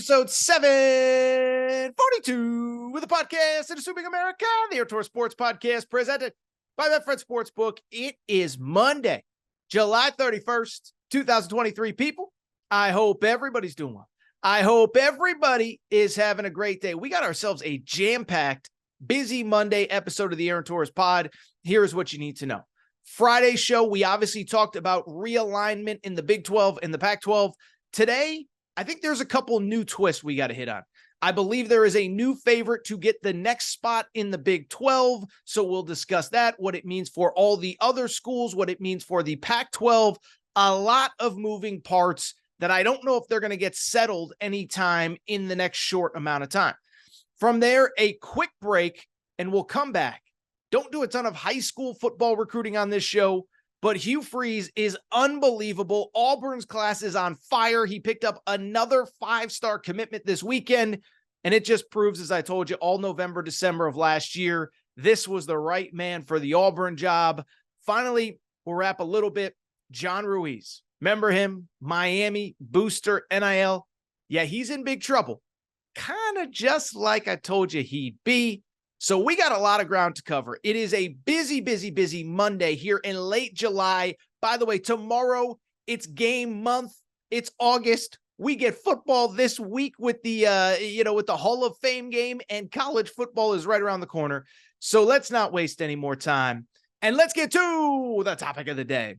episode 742 with a podcast in Assuming America, the Tour Sports Podcast presented by Betfred Sportsbook. It is Monday, July 31st, 2023. People, I hope everybody's doing well. I hope everybody is having a great day. We got ourselves a jam-packed, busy Monday episode of the Aaron Torres Pod. Here's what you need to know. Friday's show, we obviously talked about realignment in the Big 12 and the Pac-12. Today, I think there's a couple new twists we got to hit on. I believe there is a new favorite to get the next spot in the Big 12, so we'll discuss that, what it means for all the other schools, what it means for the Pac-12, a lot of moving parts that I don't know if they're going to get settled anytime in the next short amount of time. From there, a quick break, and we'll come back. Don't do a ton of high school football recruiting on this show, but Hugh Freeze is unbelievable. Auburn's class is on fire. He picked up another 5-star commitment this weekend, and it just proves, as I told you, all November, December of last year, this was the right man for the Auburn job. Finally, we'll wrap a little bit. John Ruiz. Remember him? Miami booster, NIL. Yeah, he's in big trouble. Kind of just like I told you he'd be. So we got a lot of ground to cover. It is a busy, busy, busy Monday here in late July. By the way, tomorrow it's game month. It's August. We get football this week with the, with the Hall of Fame game, and college football is right around the corner. So let's not waste any more time. And let's get to the topic of the day.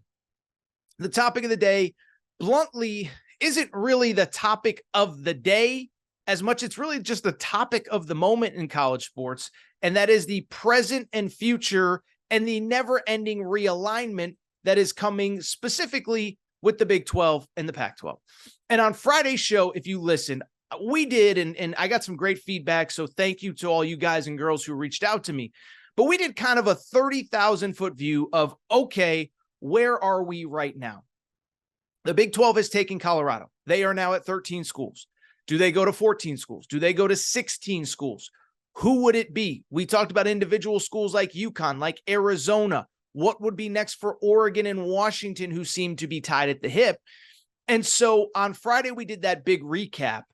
The topic of the day, bluntly, isn't really the topic of the day as much. It's really just the topic of the moment in college sports. And that is the present and future and the never-ending realignment that is coming specifically with the Big 12 and the Pac-12. And on Friday's show, if you listen, we did, and I got some great feedback, so thank you to all you guys and girls who reached out to me. But we did kind of a 30,000-foot view of, okay, where are we right now? The Big 12 has taken Colorado. They are now at 13 schools. Do they go to 14 schools? Do they go to 16 schools? Who would it be? We talked about individual schools like UConn, like Arizona. What would be next for Oregon and Washington, who seem to be tied at the hip? And so on Friday, we did that big recap.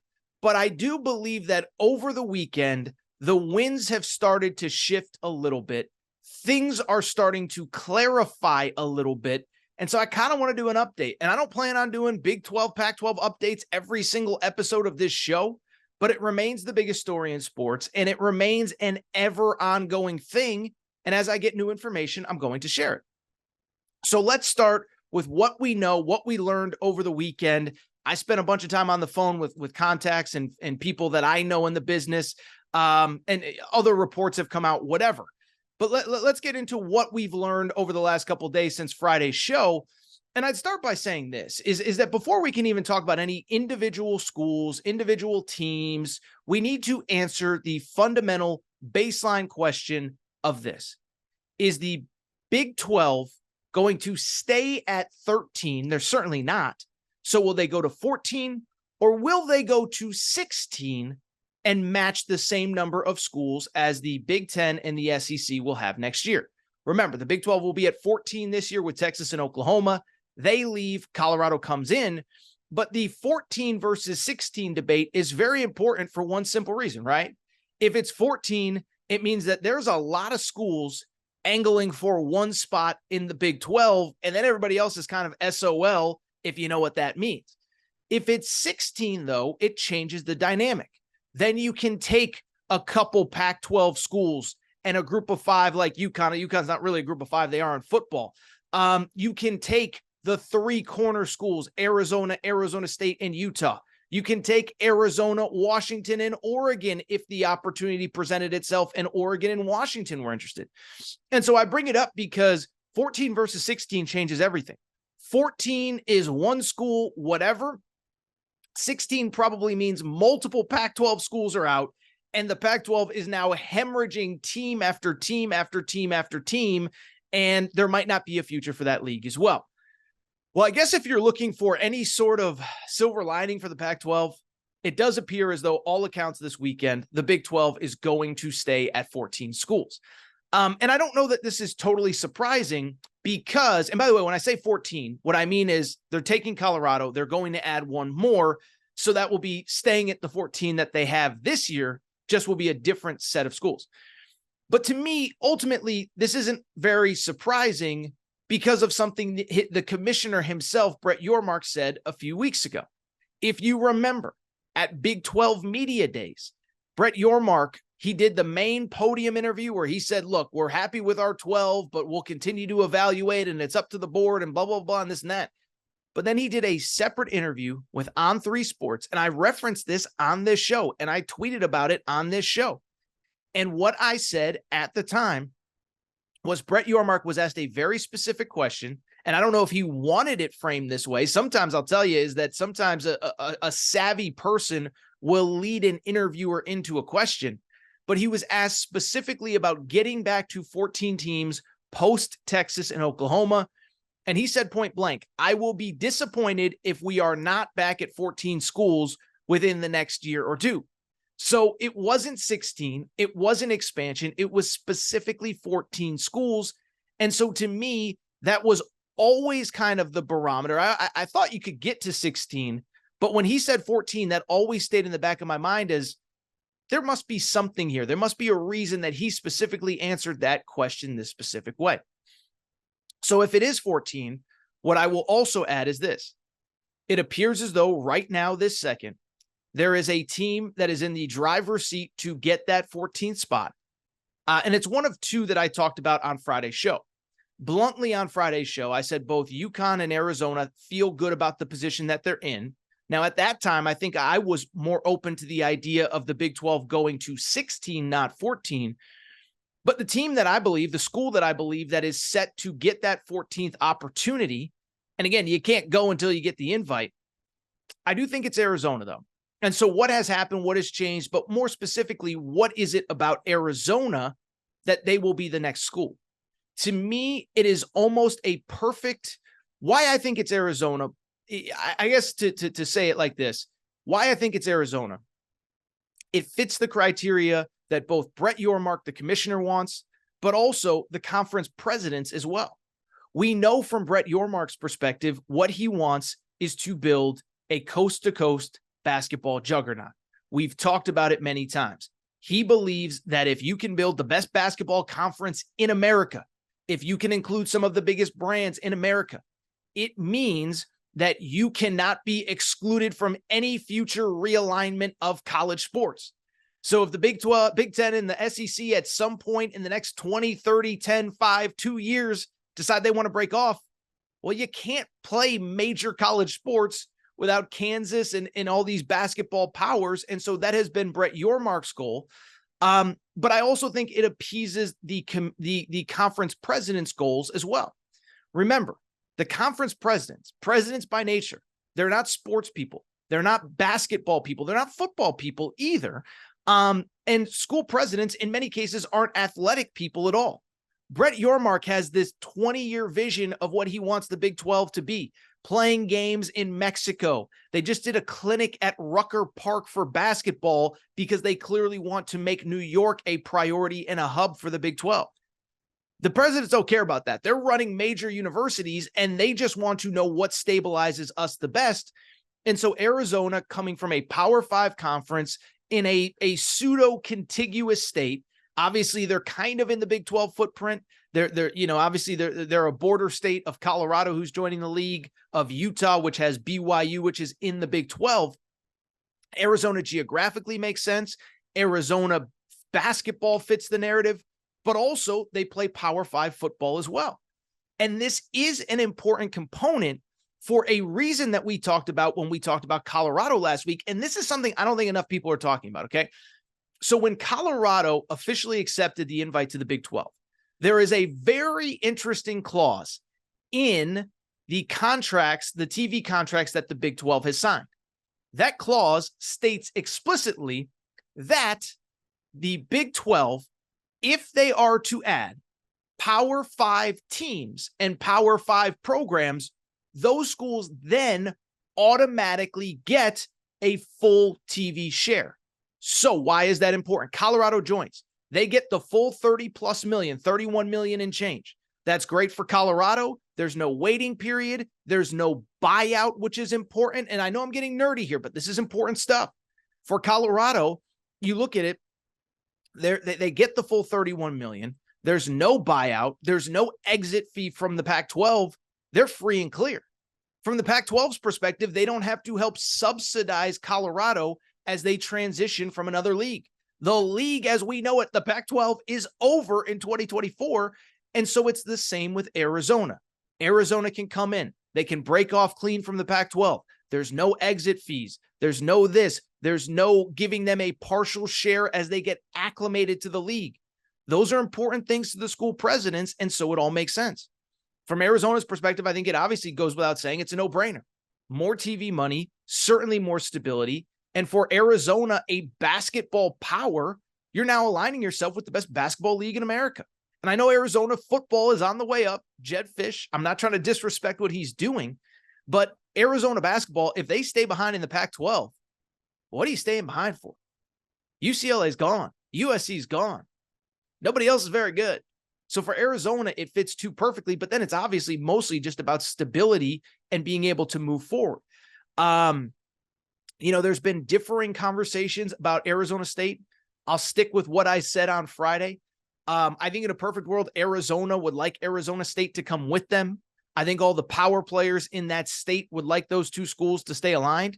But I do believe that over the weekend, the winds have started to shift a little bit. Things are starting to clarify a little bit. And so I kind of want to do an update. And I don't plan on doing Big 12, Pac-12 updates every single episode of this show. But it remains the biggest story in sports, and it remains an ever ongoing thing. And as I get new information, I'm going to share it. So let's start with what we know, what we learned over the weekend. I spent a bunch of time on the phone with contacts and people that I know in the business, and other reports have come out, whatever. But let's get into what we've learned over the last couple of days since Friday's show. And I'd start by saying this, is that before we can even talk about any individual schools, individual teams, we need to answer the fundamental baseline question of this. Is the Big 12 going to stay at 13? They're certainly not. So will they go to 14, or will they go to 16 and match the same number of schools as the Big 10 and the SEC will have next year? Remember, the Big 12 will be at 14 this year with Texas and Oklahoma. They leave, Colorado comes in, but the 14 versus 16 debate is very important for one simple reason, right? If it's 14, it means that there's a lot of schools angling for one spot in the Big 12, and then everybody else is kind of SOL, if you know what that means. If it's 16, though, it changes the dynamic. Then you can take a couple Pac-12 schools and a group of 5 like UConn. UConn's not really a group of 5. They are in football. You can take the 3 corner schools, Arizona, Arizona State, and Utah. You can take Arizona, Washington, and Oregon if the opportunity presented itself and Oregon and Washington were interested. And so I bring it up because 14 versus 16 changes everything. 14 is one school, whatever. 16 probably means multiple Pac-12 schools are out, and the Pac-12 is now hemorrhaging team after team after team after team, and there might not be a future for that league as well. Well, I guess if you're looking for any sort of silver lining for the Pac-12, it does appear as though all accounts this weekend, the Big 12 is going to stay at 14 schools. And I don't know that this is totally surprising because, and by the way, when I say 14, what I mean is they're taking Colorado, they're going to add one more, So that will be staying at the 14 that they have this year, just will be a different set of schools. But to me, ultimately, this isn't very surprising because of something that the commissioner himself, Brett Yormark, said a few weeks ago. If you remember, at Big 12 Media Days, Brett Yormark, he did the main podium interview where he said, look, we're happy with our 12, but we'll continue to evaluate, and it's up to the board and blah, blah, blah, and this and that. But then he did a separate interview with On3 Sports, and I referenced this on this show, and I tweeted about it on this show. And what I said at the time was Brett Yormark was asked a very specific question, and I don't know if he wanted it framed this way. Sometimes I'll tell you is that sometimes a savvy person will lead an interviewer into a question, but he was asked specifically about getting back to 14 teams post Texas and Oklahoma. And he said point blank, I will be disappointed if we are not back at 14 schools within the next year or two. So it wasn't 16. It wasn't expansion. It was specifically 14 schools. And so to me, that was always kind of the barometer. I thought you could get to 16, but when he said 14, that always stayed in the back of my mind as there must be something here. There must be a reason that he specifically answered that question this specific way. So if it is 14, what I will also add is this. It appears as though right now, this second, there is a team that is in the driver's seat to get that 14th spot. And it's one of two that I talked about on Friday's show. Bluntly, on Friday's show, I said both UConn and Arizona feel good about the position that they're in. Now, at that time, I think I was more open to the idea of the Big 12 going to 16, not 14. But the team that I believe, the school that I believe that is set to get that 14th opportunity, and again, you can't go until you get the invite, I do think it's Arizona, though. And so what has happened, what has changed, but more specifically, what is it about Arizona that they will be the next school? To me, it is almost a perfect, why I think it's Arizona, I guess to say it like this, why I think it's Arizona. It fits the criteria that both Brett Yormark, the commissioner, wants, but also the conference presidents as well. We know from Brett Yormark's perspective, what he wants is to build a coast-to-coast basketball juggernaut. We've talked about it many times. He believes that if you can build the best basketball conference in America, if you can include some of the biggest brands in America, it means that you cannot be excluded from any future realignment of college sports. So if the Big 12, Big 10 and the SEC at some point in the next 20, 30, 10, 5, 2 years decide they want to break off, well, you can't play major college sports without Kansas and all these basketball powers. And so that has been Brett Yormark's goal. But I also think it appeases the conference president's goals as well. Remember, the conference presidents by nature, they're not sports people. They're not basketball people. They're not football people either. And school presidents, in many cases, aren't athletic people at all. Brett Yormark has this 20-year vision of what he wants the Big 12 to be, playing games in Mexico. They just did a clinic at Rucker Park for basketball because they clearly want to make New York a priority and a hub for the Big 12. The presidents don't care about that. They're running major universities, and they just want to know what stabilizes us the best. And so Arizona, coming from a Power 5 conference in a pseudo-contiguous state, obviously they're kind of in the Big 12 footprint. Obviously they're a border state of Colorado, who's joining the league, of Utah, which has BYU, which is in the Big 12. Arizona geographically makes sense. Arizona basketball fits the narrative, but also they play Power 5 football as well. And this is an important component for a reason that we talked about when we talked about Colorado last week. And this is something I don't think enough people are talking about, okay? So when Colorado officially accepted the invite to the Big 12, there is a very interesting clause in the contracts, the TV contracts that the Big 12 has signed. That clause states explicitly that the Big 12, if they are to add Power 5 teams and Power 5 programs, those schools then automatically get a full TV share. So why is that important? Colorado joins. They get the full 30 plus million, 31 million and change. That's great for Colorado. There's no waiting period. There's no buyout, which is important. And I know I'm getting nerdy here, but this is important stuff. For Colorado, you look at it, they get the full $31 million. There's no buyout. There's no exit fee from the Pac-12. They're free and clear. From the Pac-12's perspective, they don't have to help subsidize Colorado as they transition from another league. The league, as we know it, the Pac-12, is over in 2024. And so it's the same with Arizona. Arizona can come in. They can break off clean from the Pac-12. There's no exit fees. There's no this. There's no giving them a partial share as they get acclimated to the league. Those are important things to the school presidents, and so it all makes sense. From Arizona's perspective, I think it obviously goes without saying it's a no-brainer. More TV money, certainly more stability. And for Arizona, a basketball power, you're now aligning yourself with the best basketball league in America. And I know Arizona football is on the way up. Jed Fish, I'm not trying to disrespect what he's doing, but Arizona basketball, if they stay behind in the Pac-12, what are you staying behind for? UCLA's gone. USC's gone. Nobody else is very good. So for Arizona, it fits too perfectly, but then it's obviously mostly just about stability and being able to move forward. There's been differing conversations about Arizona State. I'll stick with what I said on Friday. I think in a perfect world, Arizona would like Arizona State to come with them. I think all the power players in that state would like those two schools to stay aligned.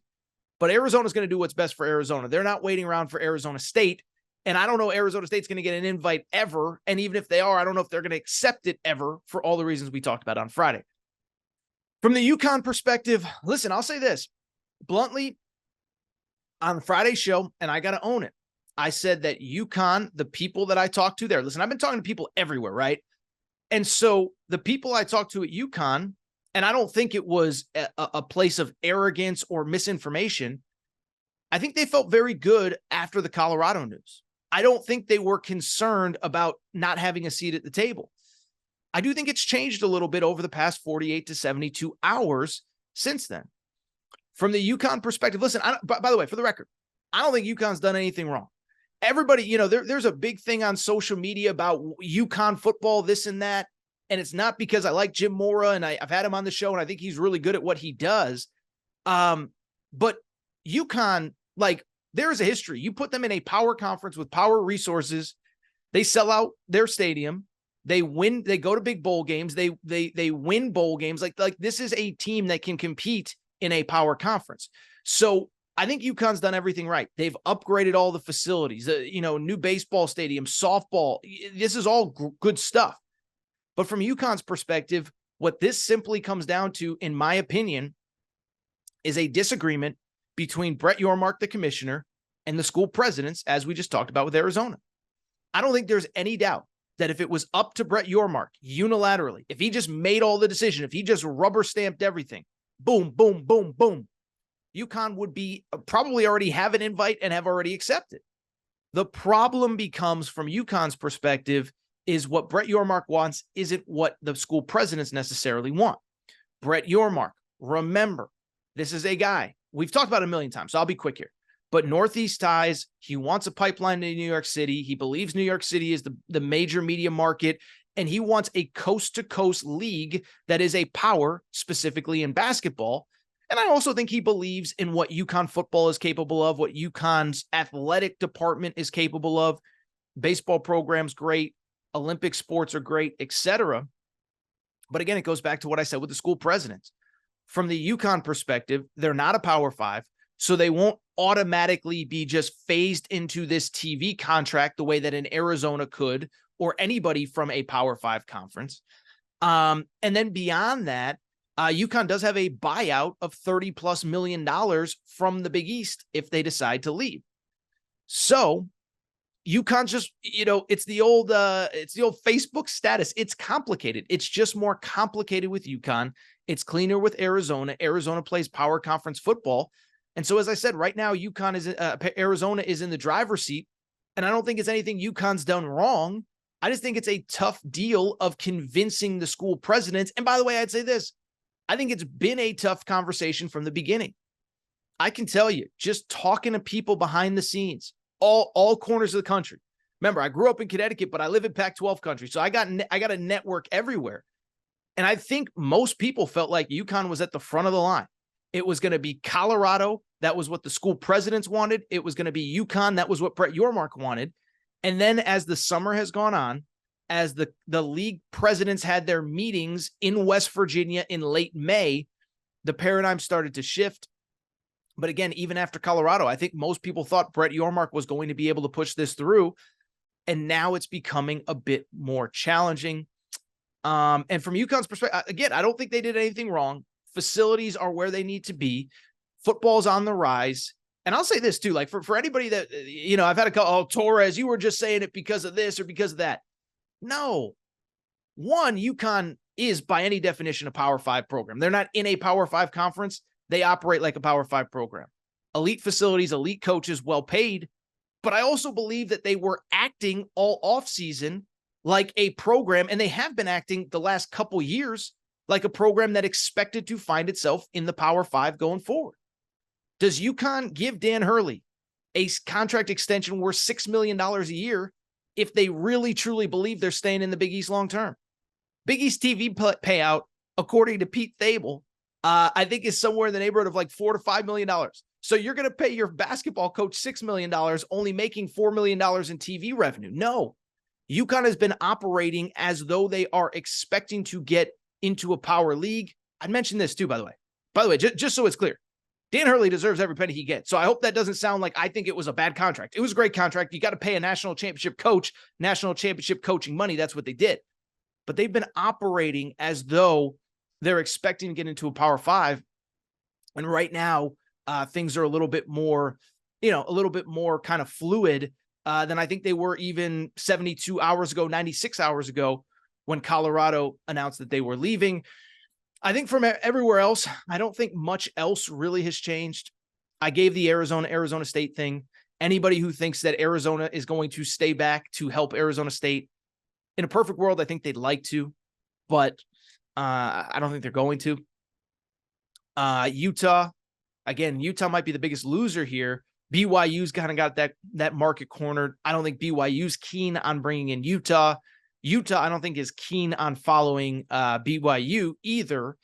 But Arizona's going to do what's best for Arizona. They're not waiting around for Arizona State. And I don't know Arizona State's going to get an invite ever. And even if they are, I don't know if they're going to accept it ever for all the reasons we talked about on Friday. From the UConn perspective, listen, I'll say this bluntly on Friday's show, and I got to own it. I said that UConn, the people that I talked to there, listen, I've been talking to people everywhere, right? And so the people I talked to at UConn, and I don't think it was a place of arrogance or misinformation, I think they felt very good after the Colorado news. I don't think they were concerned about not having a seat at the table. I do think it's changed a little bit over the past 48 to 72 hours since then. From the UConn perspective, listen, by the way, for the record, I don't think UConn's done anything wrong. Everybody, there's a big thing on social media about UConn football, this and that. And it's not because I like Jim Mora and I've had him on the show and I think he's really good at what he does. But UConn, there is a history. You put them in a power conference with power resources. They sell out their stadium. They win. They go to big bowl games. They win bowl games. Like this is a team that can compete in a power conference. So I think UConn's done everything right. They've upgraded all the facilities, new baseball stadium, softball. This is all good stuff. But from UConn's perspective, what this simply comes down to, in my opinion, is a disagreement between Brett Yormark, the commissioner, and the school presidents, as we just talked about with Arizona. I don't think there's any doubt that if it was up to Brett Yormark unilaterally, if he just made all the decision, if he just rubber stamped everything, boom, boom, boom, boom, UConn would be probably already have an invite and have already accepted. The problem becomes, from UConn's perspective, is what Brett Yormark wants isn't what the school presidents necessarily want. Brett Yormark, remember, this is a guy, we've talked about it a million times, so I'll be quick here. But Northeast ties, he wants a pipeline to New York City. He believes New York City is the major media market, and he wants a coast-to-coast league that is a power, specifically in basketball. And I also think he believes in what UConn football is capable of, what UConn's athletic department is capable of. Baseball program's great. Olympic sports are great, etc. But again, it goes back to what I said with the school presidents. From the UConn perspective, they're not a Power 5, so they won't automatically be just phased into this TV contract the way that an Arizona could, or anybody from a Power 5 conference. And then beyond that, UConn does have a buyout of $30+ million from the Big East if they decide to leave. So UConn just, it's the old Facebook status. It's complicated. It's just more complicated with UConn. It's cleaner with Arizona. Arizona plays power conference football. And so, as I said, right now, Arizona is in the driver's seat. And I don't think it's anything UConn's done wrong. I just think it's a tough deal of convincing the school presidents. And by the way, I'd say this. I think it's been a tough conversation from the beginning. I can tell you, just talking to people behind the scenes, all corners of the country. Remember, I grew up in Connecticut, but I live in Pac-12 country. So I got a network everywhere. And I think most people felt like UConn was at the front of the line. It was going to be Colorado. That was what the school presidents wanted. It was going to be UConn. That was what Brett Yormark wanted. And then as the summer has gone on, as the league presidents had their meetings in West Virginia in late May, the paradigm started to shift. But again, even after Colorado, I think most people thought Brett Yormark was going to be able to push this through. And now it's becoming a bit more challenging. And from UConn's perspective, again, I don't think they did anything wrong. Facilities are where they need to be. Football's on the rise. And I'll say this too, like for anybody that, I've had a call, oh, Torres, you were just saying it because of this or because of that. No. One, UConn is by any definition a Power 5 program. They're not in a Power 5 conference. They operate like a Power 5 program. Elite facilities, elite coaches, well paid. But I also believe that they were acting all offseason like a program, and they have been acting the last couple years like a program that expected to find itself in the Power 5 going forward. Does UConn give Dan Hurley a contract extension worth $6 million a year if they really, truly believe they're staying in the Big East long term? Big East TV payout, according to Pete Thabel, I think is somewhere in the neighborhood of like $4 to $5 million. So you're going to pay your basketball coach $6 million, only making $4 million in TV revenue. No, UConn has been operating as though they are expecting to get into a power league. I'd mention this too, by the way, just so it's clear, Dan Hurley deserves every penny he gets. So I hope that doesn't sound like I think it was a bad contract. It was a great contract. You got to pay a national championship coach, national championship coaching money. That's what they did. But they've been operating as though they're expecting to get into a Power 5. And right now, things are a little bit more kind of fluid than I think they were even 72 hours ago, 96 hours ago, when Colorado announced that they were leaving. I think from everywhere else, I don't think much else really has changed. I gave the Arizona State thing. Anybody who thinks that Arizona is going to stay back to help Arizona State, in a perfect world, I think they'd like to, but I don't think they're going to. Utah might be the biggest loser here. BYU's kind of got that market cornered. I don't think BYU's keen on bringing in Utah. Utah, I don't think, is keen on following BYU either.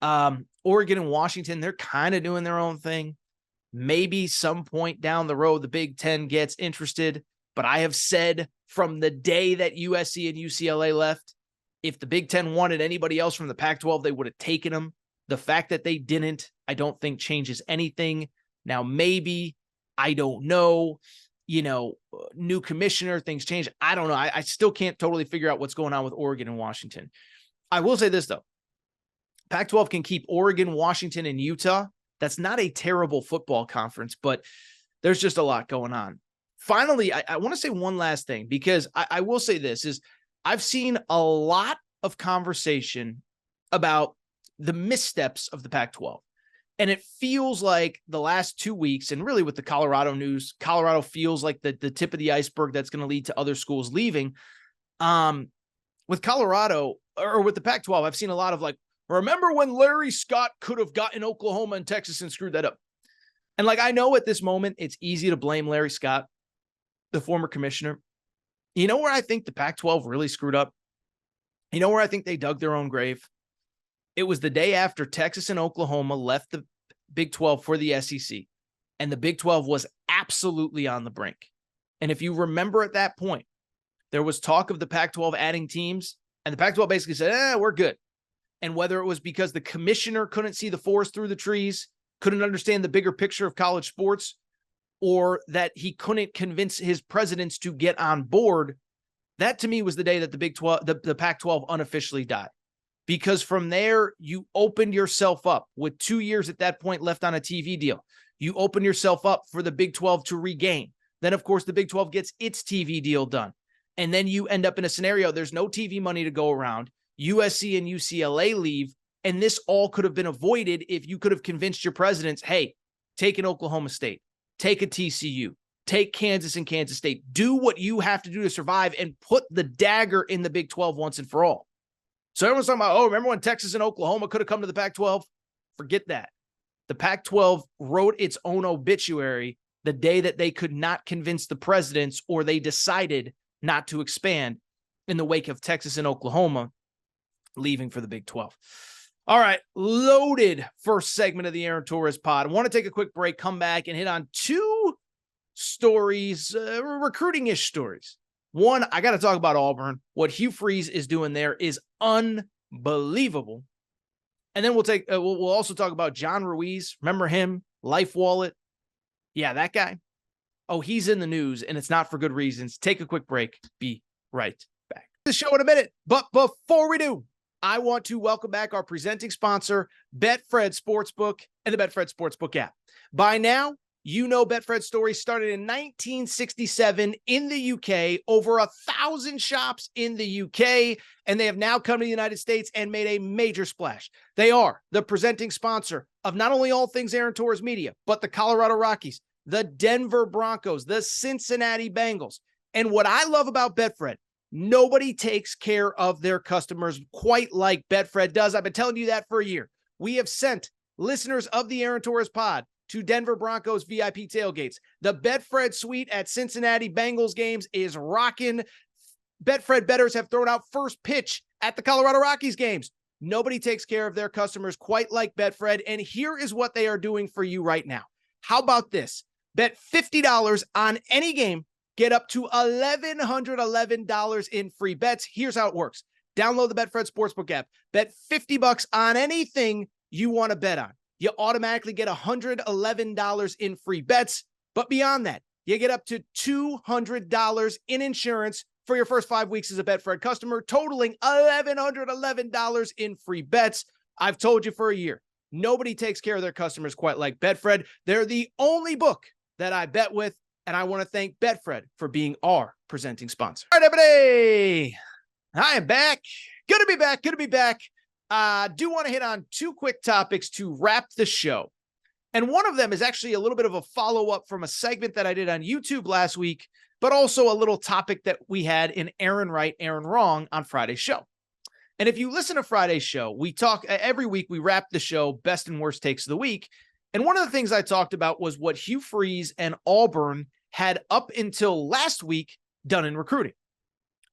Oregon and Washington, they're kind of doing their own thing. Maybe some point down the road, the Big Ten gets interested. But I have said from the day that USC and UCLA left, if the Big Ten wanted anybody else from the Pac-12, they would have taken them. The fact that they didn't, I don't think changes anything. Now, maybe, I don't know, new commissioner, things change. I don't know. I still can't totally figure out what's going on with Oregon and Washington. I will say this, though. Pac-12 can keep Oregon, Washington, and Utah. That's not a terrible football conference, but there's just a lot going on. Finally, I want to say one last thing, because I will say this, is I've seen a lot of conversation about the missteps of the Pac-12. And it feels like the last 2 weeks, and really with the Colorado news, Colorado feels like the tip of the iceberg that's going to lead to other schools leaving. With Colorado, or with the Pac-12, I've seen a lot of like, remember when Larry Scott could have gotten Oklahoma and Texas and screwed that up? And like, I know at this moment, it's easy to blame Larry Scott, the former commissioner. You know where I think the Pac-12 really screwed up? You know where I think they dug their own grave? It was the day after Texas and Oklahoma left the Big 12 for the SEC, and the Big 12 was absolutely on the brink. And if you remember at that point, there was talk of the Pac-12 adding teams, and the Pac-12 basically said, we're good. And whether it was because the commissioner couldn't see the forest through the trees, couldn't understand the bigger picture of college sports, or that he couldn't convince his presidents to get on board, that to me was the day that the Pac-12 unofficially died. Because from there, you opened yourself up with 2 years at that point left on a TV deal. You open yourself up for the Big 12 to regain. Then, of course, the Big 12 gets its TV deal done. And then you end up in a scenario, there's no TV money to go around. USC and UCLA leave. And this all could have been avoided if you could have convinced your presidents, hey, take an Oklahoma State, take a TCU, take Kansas and Kansas State. Do what you have to do to survive and put the dagger in the Big 12 once and for all. So everyone's talking about, remember when Texas and Oklahoma could have come to the Pac-12? Forget that. The Pac-12 wrote its own obituary the day that they could not convince the presidents, or they decided not to expand in the wake of Texas and Oklahoma. leaving for the Big 12. All right, loaded first segment of the Aaron Torres pod. I want to take a quick break, come back, and hit on two stories, recruiting-ish stories. One, I got to talk about Auburn. What Hugh Freeze is doing there is unbelievable. And then we'll also talk about John Ruiz. Remember him? Life Wallet. Yeah, that guy. Oh, he's in the news, and it's not for good reasons. Take a quick break. Be right back. The show in a minute. But before we do, I want to welcome back our presenting sponsor, Betfred Sportsbook and the Betfred Sportsbook app. By now, you know Betfred's story started in 1967 in the UK, over 1,000 shops in the UK, and they have now come to the United States and made a major splash. They are the presenting sponsor of not only all things Aaron Torres Media, but the Colorado Rockies, the Denver Broncos, the Cincinnati Bengals. And what I love about Betfred, nobody takes care of their customers quite like Betfred does. I've been telling you that for a year. We have sent listeners of the Aaron Torres pod to Denver Broncos VIP tailgates. The Betfred suite at Cincinnati Bengals games is rocking. Betfred bettors have thrown out first pitch at the Colorado Rockies games. Nobody takes care of their customers quite like Betfred, and here is what they are doing for you right now. How about this? Bet $50 on any game, get up to $1,111 in free bets. Here's how it works. Download the Betfred Sportsbook app. Bet $50 on anything you want to bet on. You automatically get $111 in free bets. But beyond that, you get up to $200 in insurance for your first 5 weeks as a Betfred customer, totaling $1,111 in free bets. I've told you for a year, nobody takes care of their customers quite like Betfred. They're the only book that I bet with, and I want to thank Betfred for being our presenting sponsor. All right, everybody, I am back. Good to be back. Good to be back. Do want to hit on two quick topics to wrap the show. And one of them is actually a little bit of a follow-up from a segment that I did on YouTube last week, but also a little topic that we had in Aaron Right, Aaron Wrong on Friday's show. And if you listen to Friday's show, we talk every week, we wrap the show, best and worst takes of the week. And one of the things I talked about was what Hugh Freeze and Auburn had up until last week done in recruiting.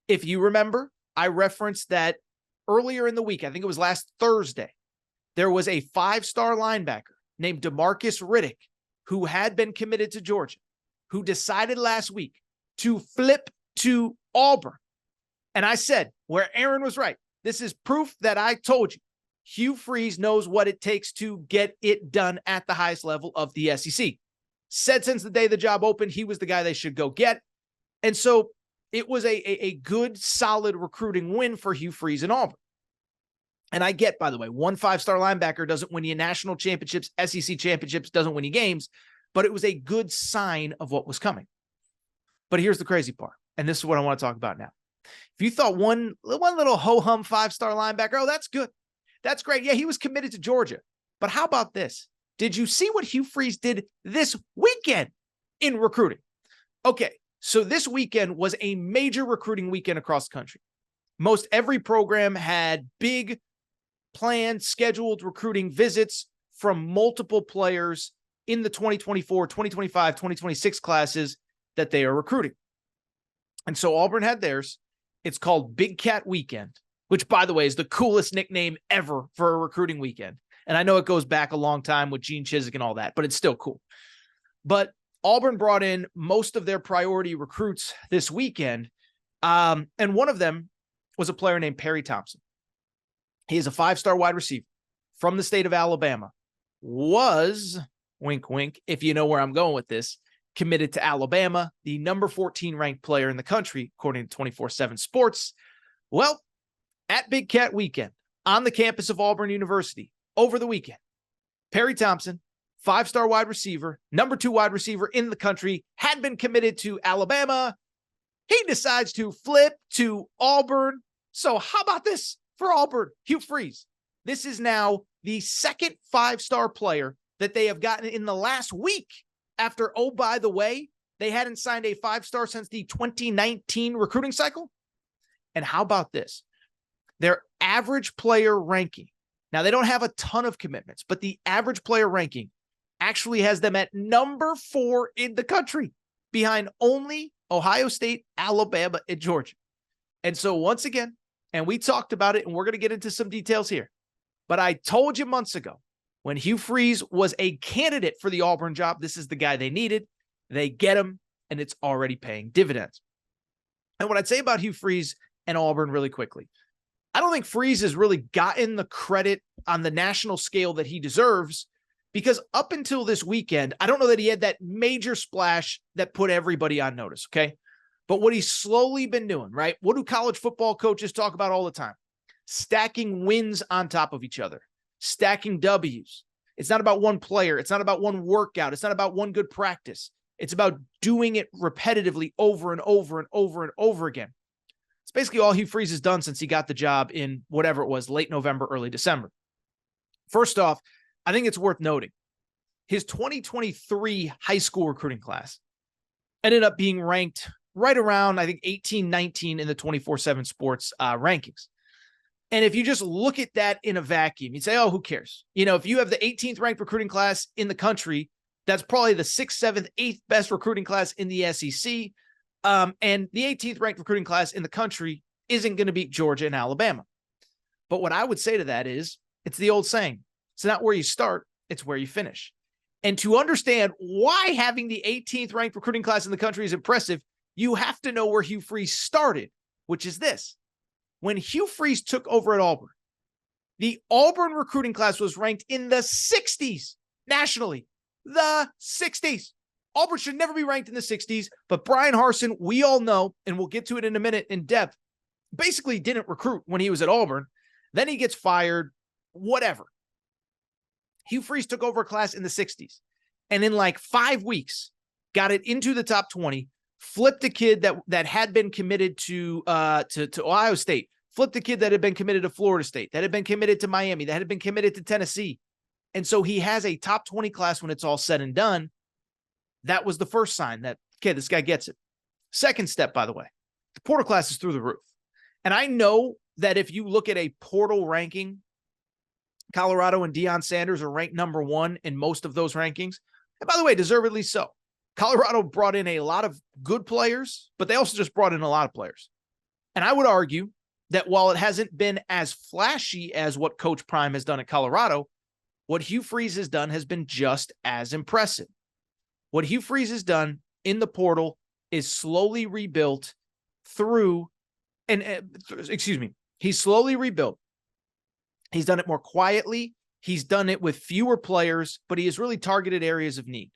If you remember, I referenced that earlier in the week, I think it was last Thursday, there was a 5-star linebacker named DeMarcus Riddick who had been committed to Georgia, who decided last week to flip to Auburn. And I said, where Aaron was right, this is proof that I told you, Hugh Freeze knows what it takes to get it done at the highest level of the SEC. Said since the day the job opened, he was the guy they should go get. And so it was a good, solid recruiting win for Hugh Freeze and Auburn. And I get, by the way, one 5-star linebacker doesn't win you national championships, SEC championships, doesn't win you games, but it was a good sign of what was coming. But here's the crazy part, and this is what I want to talk about now. If you thought one little ho-hum 5-star linebacker, oh, that's good. That's great. Yeah, he was committed to Georgia. But how about this? Did you see what Hugh Freeze did this weekend in recruiting? Okay, so this weekend was a major recruiting weekend across the country. Most every program had big planned, scheduled recruiting visits from multiple players in the 2024, 2025, 2026 classes that they are recruiting. And so Auburn had theirs. It's called Big Cat Weekend, which, by the way, is the coolest nickname ever for a recruiting weekend. And I know it goes back a long time with Gene Chizik and all that, but it's still cool. But Auburn brought in most of their priority recruits this weekend. And one of them was a player named Perry Thompson. He is a 5-star wide receiver from the state of Alabama. Was, wink, wink, if you know where I'm going with this, committed to Alabama, the number 14 ranked player in the country, according to 24/7 Sports. Well, at Big Cat Weekend, on the campus of Auburn University, over the weekend, Perry Thompson, 5-star wide receiver, number 2 wide receiver in the country, had been committed to Alabama. He decides to flip to Auburn. So how about this for Auburn? Hugh Freeze. This is now the second 5-star player that they have gotten in the last week after, oh, by the way, they hadn't signed a 5-star since the 2019 recruiting cycle. And how about this? Their average player ranking. Now, they don't have a ton of commitments, but the average player ranking actually has them at number 4 in the country, behind only Ohio State, Alabama, and Georgia. And so once again, And we talked about it, and we're going to get into some details here. But I told you months ago, when Hugh Freeze was a candidate for the Auburn job, this is the guy they needed. They get him, and it's already paying dividends. And what I'd say about Hugh Freeze and Auburn really quickly, I don't think Freeze has really gotten the credit on the national scale that he deserves, because up until this weekend, I don't know that he had that major splash that put everybody on notice, okay? But what he's slowly been doing, right? What do college football coaches talk about all the time? Stacking wins on top of each other, stacking W's. It's not about one player. It's not about one workout. It's not about one good practice. It's about doing it repetitively over and over and over and over again. It's basically all Hugh Freeze has done since he got the job in whatever it was, late November, early December. First off, I think it's worth noting, his 2023 high school recruiting class ended up being ranked right around, I think, 18, 19 in the 24/7 Sports rankings. And if you just look at that in a vacuum, you'd say, oh, who cares? You know, if you have the 18th ranked recruiting class in the country, that's probably the 6th, 7th, 8th best recruiting class in the SEC. And the 18th ranked recruiting class in the country isn't going to beat Georgia and Alabama. But what I would say to that is, it's the old saying, it's not where you start, it's where you finish. And to understand why having the 18th ranked recruiting class in the country is impressive, you have to know where Hugh Freeze started, which is this. When Hugh Freeze took over at Auburn, the Auburn recruiting class was ranked in the 60s nationally. The 60s. Auburn should never be ranked in the 60s, but Brian Harsin, we all know, and we'll get to it in a minute in depth, basically didn't recruit when he was at Auburn. Then he gets fired, whatever. Hugh Freeze took over a class in the 60s, and in like 5 weeks, got it into the top 20, flipped a kid that had been committed to Ohio State, flipped a kid that had been committed to Florida State, that had been committed to Miami, that had been committed to Tennessee. And so he has a top 20 class when it's all said and done. That was the first sign that, okay, this guy gets it. Second step, by the way, the portal class is through the roof. And I know that if you look at a portal ranking, Colorado and Deion Sanders are ranked number 1 in most of those rankings. And by the way, deservedly so. Colorado brought in a lot of good players, but they also just brought in a lot of players. And I would argue that while it hasn't been as flashy as what Coach Prime has done at Colorado, what Hugh Freeze has done has been just as impressive. What Hugh Freeze has done in the portal is slowly rebuilt through, he's slowly rebuilt. He's done it more quietly. He's done it with fewer players, but he has really targeted areas of need.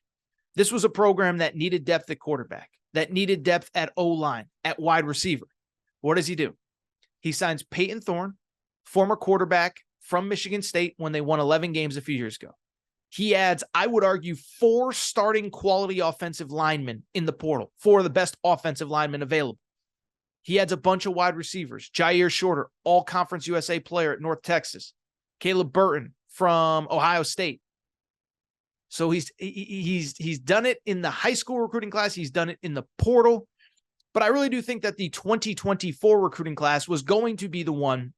This was a program that needed depth at quarterback, that needed depth at O-line, at wide receiver. What does he do? He signs Peyton Thorne, former quarterback from Michigan State when they won 11 games a few years ago. He adds, I would argue, 4 starting quality offensive linemen in the portal, 4 of the best offensive linemen available. He adds a bunch of wide receivers. Jair Shorter, all-conference USA player at North Texas. Caleb Burton from Ohio State. So he's done it in the high school recruiting class. He's done it in the portal. But I really do think that the 2024 recruiting class was going to be the one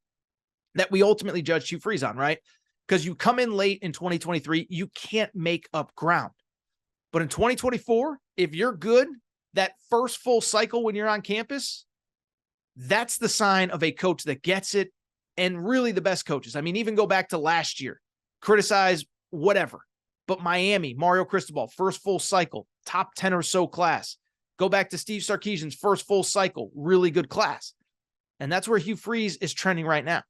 that we ultimately judged Hugh Freeze on, right? Because you come in late in 2023, you can't make up ground. But in 2024, if you're good, that first full cycle when you're on campus, that's the sign of a coach that gets it. And really the best coaches. I mean, even go back to last year, criticize whatever. But Miami, Mario Cristobal, first full cycle, top 10 or so class. Go back to Steve Sarkisian's first full cycle, really good class. And that's where Hugh Freeze is trending right now.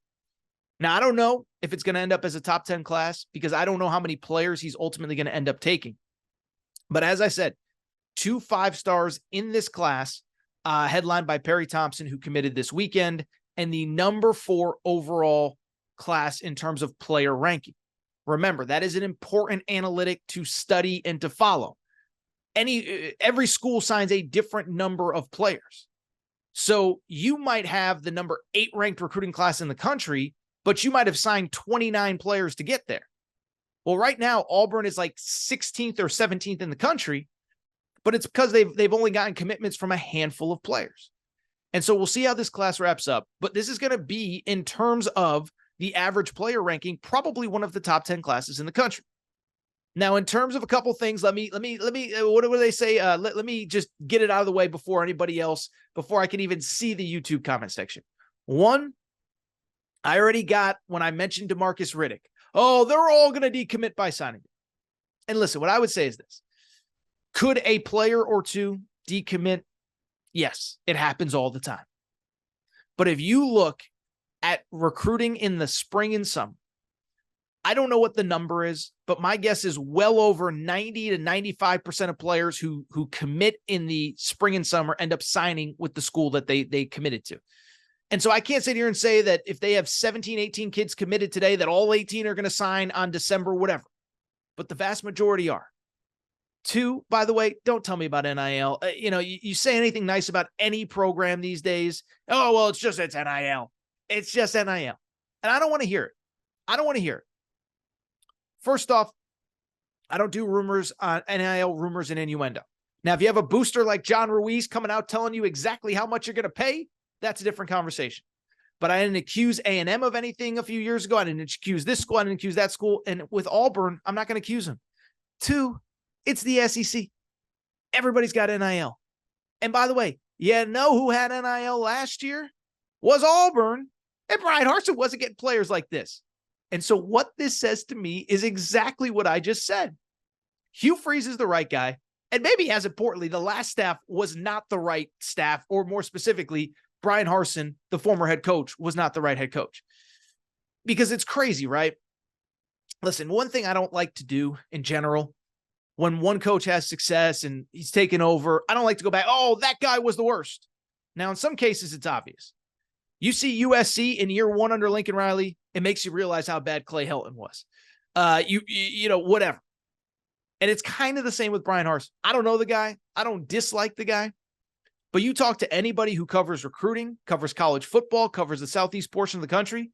Now, I don't know if it's going to end up as a top 10 class because I don't know how many players he's ultimately going to end up taking. But as I said, 2 5-stars in this class, headlined by Perry Thompson, who committed this weekend, and the number 4 overall class in terms of player ranking. Remember, that is an important analytic to study and to follow. Every school signs a different number of players. So you might have the number 8 ranked recruiting class in the country, but you might have signed 29 players to get there. Well, right now, Auburn is like 16th or 17th in the country, but it's because they've only gotten commitments from a handful of players. And so we'll see how this class wraps up, but this is going to be, in terms of the average player ranking, probably one of the top 10 classes in the country. Now, in terms of a couple things, let me, what do they say? Let me just get it out of the way before I can even see the YouTube comment section. One, I already got, when I mentioned DeMarcus Riddick, oh, they're all going to decommit by signing. And listen, what I would say is this. Could a player or two decommit? Yes, it happens all the time. But if you look at recruiting in the spring and summer, I don't know what the number is, but my guess is well over 90 to 95% of players who commit in the spring and summer end up signing with the school that they committed to. And so I can't sit here and say that if they have 17, 18 kids committed today, that all 18 are going to sign on December, whatever. But the vast majority are. Two, by the way, don't tell me about NIL. You say anything nice about any program these days. Oh, well, it's NIL. It's just NIL. And I don't want to hear it. I don't want to hear it. First off, I don't do rumors on NIL rumors and innuendo. Now, if you have a booster like John Ruiz coming out telling you exactly how much you're going to pay, that's a different conversation. But I didn't accuse A&M of anything a few years ago. I didn't accuse this school. I didn't accuse that school. And with Auburn, I'm not going to accuse them. Two, it's the SEC. Everybody's got NIL. And by the way, you know who had NIL last year? Was Auburn. And Brian Harsin wasn't getting players like this. And so what this says to me is exactly what I just said. Hugh Freeze is the right guy. And maybe as importantly, the last staff was not the right staff, or more specifically, Brian Harsin, the former head coach, was not the right head coach. Because it's crazy, right? Listen, one thing I don't like to do in general, when one coach has success and he's taken over, I don't like to go back, oh, that guy was the worst. Now, in some cases, it's obvious. You see USC in year one under Lincoln Riley, it makes you realize how bad Clay Helton was. Whatever. And it's kind of the same with Brian Harsin. I don't know the guy. I don't dislike the guy. But you talk to anybody who covers recruiting, covers college football, covers the southeast portion of the country,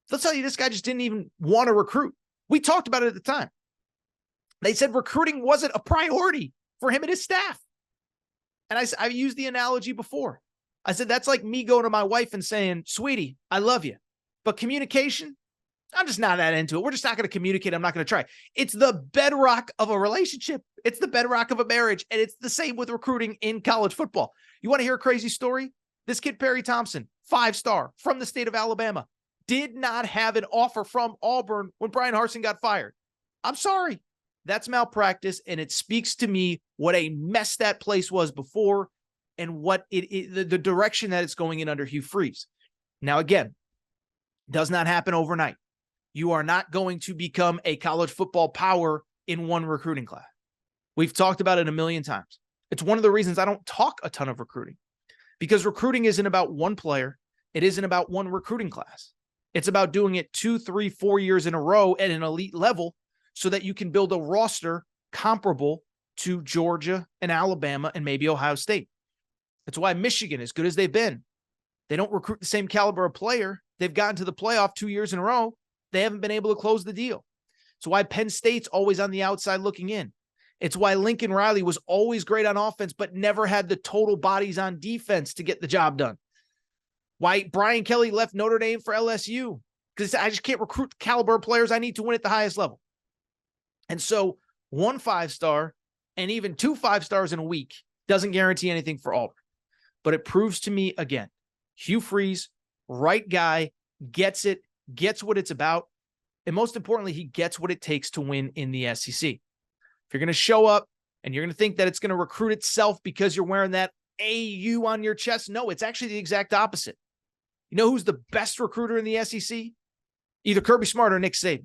they'll tell you this guy just didn't even want to recruit. We talked about it at the time. They said recruiting wasn't a priority for him and his staff. And I've used the analogy before. I said, that's like me going to my wife and saying, sweetie, I love you. But communication, I'm just not that into it. We're just not going to communicate. I'm not going to try. It's the bedrock of a relationship. It's the bedrock of a marriage. And it's the same with recruiting in college football. You want to hear a crazy story? This kid, Perry Thompson, 5-star from the state of Alabama, did not have an offer from Auburn when Brian Harsin got fired. I'm sorry. That's malpractice. And it speaks to me what a mess that place was before and what the direction that it's going in under Hugh Freeze. Now, again, does not happen overnight. You are not going to become a college football power in one recruiting class. We've talked about it a million times. It's one of the reasons I don't talk a ton of recruiting, because recruiting isn't about one player. It isn't about one recruiting class. It's about doing it 2, 3, 4 years in a row at an elite level so that you can build a roster comparable to Georgia and Alabama and maybe Ohio State. That's why Michigan, as good as they've been, they don't recruit the same caliber of player. They've gotten to the playoff 2 years in a row. They haven't been able to close the deal. It's why Penn State's always on the outside looking in. It's why Lincoln Riley was always great on offense, but never had the total bodies on defense to get the job done. Why Brian Kelly left Notre Dame for LSU, because I just can't recruit the caliber of players I need to win at the highest level. And so 1 5-star and even 2 5-stars in a week doesn't guarantee anything for Auburn. But it proves to me, again, Hugh Freeze, right guy, gets it, gets what it's about, and most importantly, he gets what it takes to win in the SEC. If you're going to show up and you're going to think that it's going to recruit itself because you're wearing that AU on your chest, no, it's actually the exact opposite. You know who's the best recruiter in the SEC? Either Kirby Smart or Nick Saban.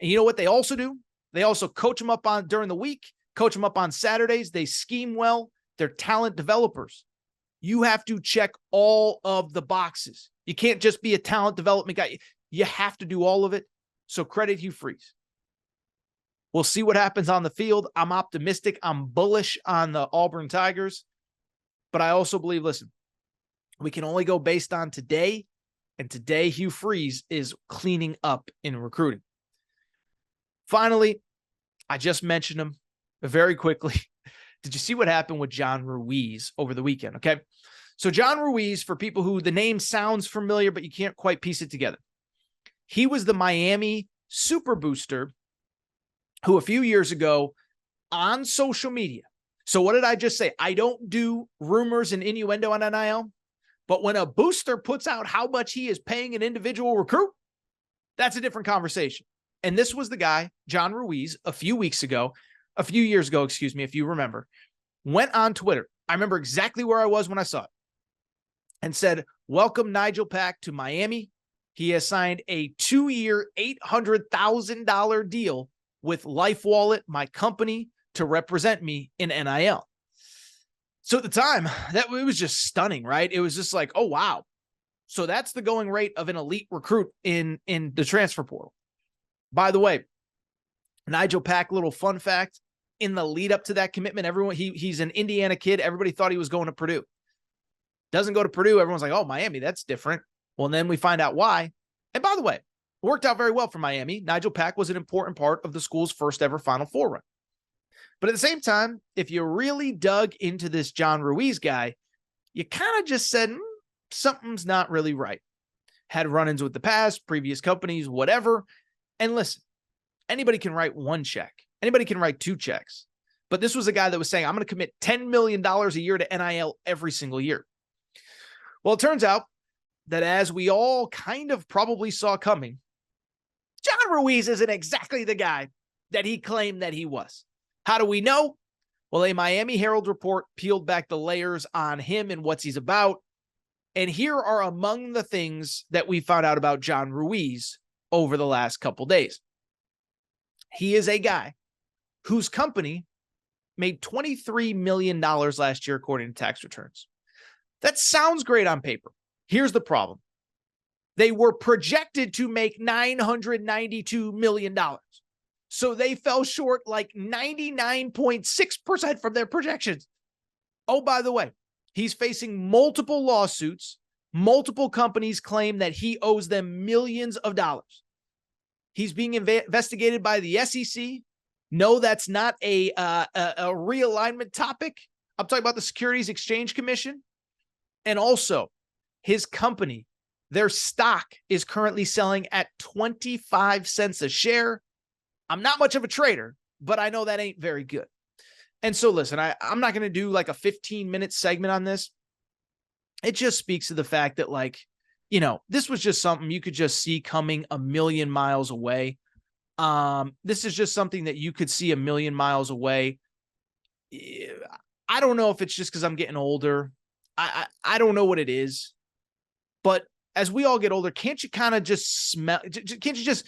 And you know what they also do? They also coach them up on during the week, coach them up on Saturdays. They scheme well. They're talent developers. You have to check all of the boxes. You can't just be a talent development guy. You have to do all of it. So credit Hugh Freeze. We'll see what happens on the field. I'm optimistic. I'm bullish on the Auburn Tigers. But I also believe, listen, we can only go based on today. And today, Hugh Freeze is cleaning up in recruiting. Finally, I just mentioned him very quickly. Did you see what happened with John Ruiz over the weekend? Okay. So John Ruiz, for people who the name sounds familiar, but you can't quite piece it together. He was the Miami super booster who a few years ago on social media. So what did I just say? I don't do rumors and innuendo on NIL, But when a booster puts out how much he is paying an individual recruit, that's a different conversation. And this was the guy, John Ruiz, a few years ago, if you remember, went on Twitter. I remember exactly where I was when I saw it, and said, welcome Nigel Pack to Miami. He has signed a 2-year, $800,000 deal with LifeWallet, my company, to represent me in NIL. So at the time, it was just stunning, right? It was just like, oh, wow. So that's the going rate of an elite recruit in the transfer portal. By the way, Nigel Pack, little fun fact, in the lead up to that commitment, he's an Indiana kid. Everybody thought he was going to Purdue. Doesn't go to Purdue. Everyone's like, oh, Miami, that's different. Well, and then we find out why. And by the way, it worked out very well for Miami. Nigel Pack was an important part of the school's first ever Final Four run. But at the same time, if you really dug into this John Ruiz guy, you kind of just said, something's not really right. Had run-ins with the past, previous companies, whatever. And listen, anybody can write one check. Anybody can write 2 checks. But this was a guy that was saying, I'm going to commit $10 million a year to NIL every single year. Well, it turns out that, as we all kind of probably saw coming, John Ruiz isn't exactly the guy that he claimed that he was. How do we know? Well, a Miami Herald report peeled back the layers on him and what he's about. And here are among the things that we found out about John Ruiz over the last couple days. He is a guy whose company made $23 million last year, according to tax returns. That sounds great on paper. Here's the problem. They were projected to make $992 million. So they fell short like 99.6% from their projections. Oh, by the way, he's facing multiple lawsuits. Multiple companies claim that he owes them millions of dollars. He's being investigated by the SEC. No, that's not a realignment topic. I'm talking about the Securities Exchange Commission. And also, his company, their stock is currently selling at 25 cents a share. I'm not much of a trader, but I know that ain't very good. And so listen, I'm not going to do like a 15-minute segment on this. It just speaks to the fact that, like, you know, this was just something you could just see coming a million miles away. This is just something that you could see a million miles away. I don't know if it's just because I'm getting older. I don't know what it is. But as we all get older, can't you kind of just smell? Can't you just,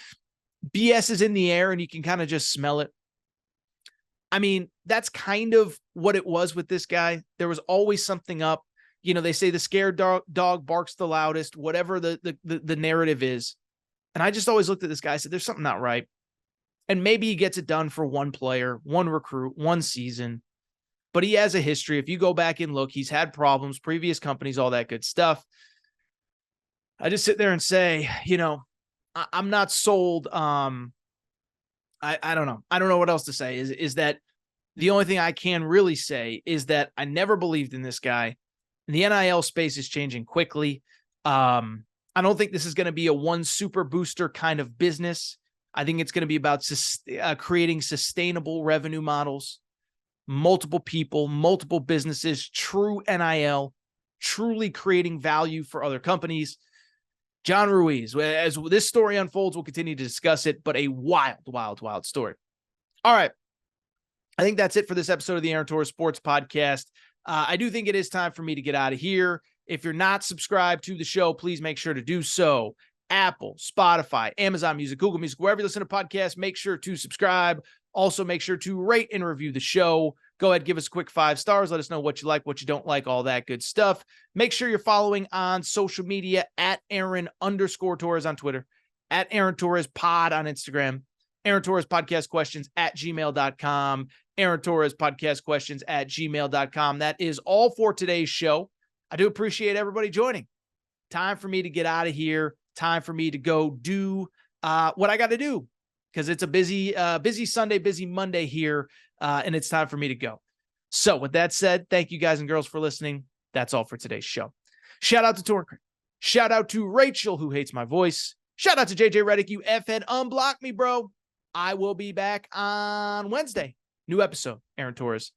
BS is in the air and you can kind of just smell it? I mean, that's kind of what it was with this guy. There was always something up. You know, they say the scared dog barks the loudest, whatever the narrative is. And I just always looked at this guy and said, there's something not right. And maybe he gets it done for one player, one recruit, one season. But he has a history. If you go back and look, he's had problems, previous companies, all that good stuff. I just sit there and say, you know, I'm not sold. I don't know. I don't know what else to say. Is that the only thing I can really say is that I never believed in this guy. The NIL space is changing quickly. I don't think this is going to be a one super booster kind of business. I think it's going to be about creating sustainable revenue models, multiple people, multiple businesses, true NIL, truly creating value for other companies. John Ruiz, as this story unfolds, we'll continue to discuss it, but a wild, wild, wild story. All right. I think that's it for this episode of the Aaron Torres Sports Podcast. I do think it is time for me to get out of here. If you're not subscribed to the show, please make sure to do so. Apple, Spotify, Amazon Music, Google Music, wherever you listen to podcasts, make sure to subscribe. Also, make sure to rate and review the show. Go ahead, give us a quick 5 stars. Let us know what you like, what you don't like, all that good stuff. Make sure you're following on social media at Aaron_Torres on Twitter, at Aaron Torres Pod on Instagram, Aaron Torres Podcast Questions at gmail.com, Aaron Torres Podcast Questions at gmail.com. That is all for today's show. I do appreciate everybody joining. Time for me to get out of here. Time for me to go do what I got to do, because it's a busy Sunday, busy Monday here, and it's time for me to go. So with that said, thank you guys and girls for listening. That's all for today's show. Shout out to Torque. Shout out to Rachel, who hates my voice. Shout out to JJ Reddick, you F-head. Unblock me, bro. I will be back on Wednesday. New episode, Aaron Torres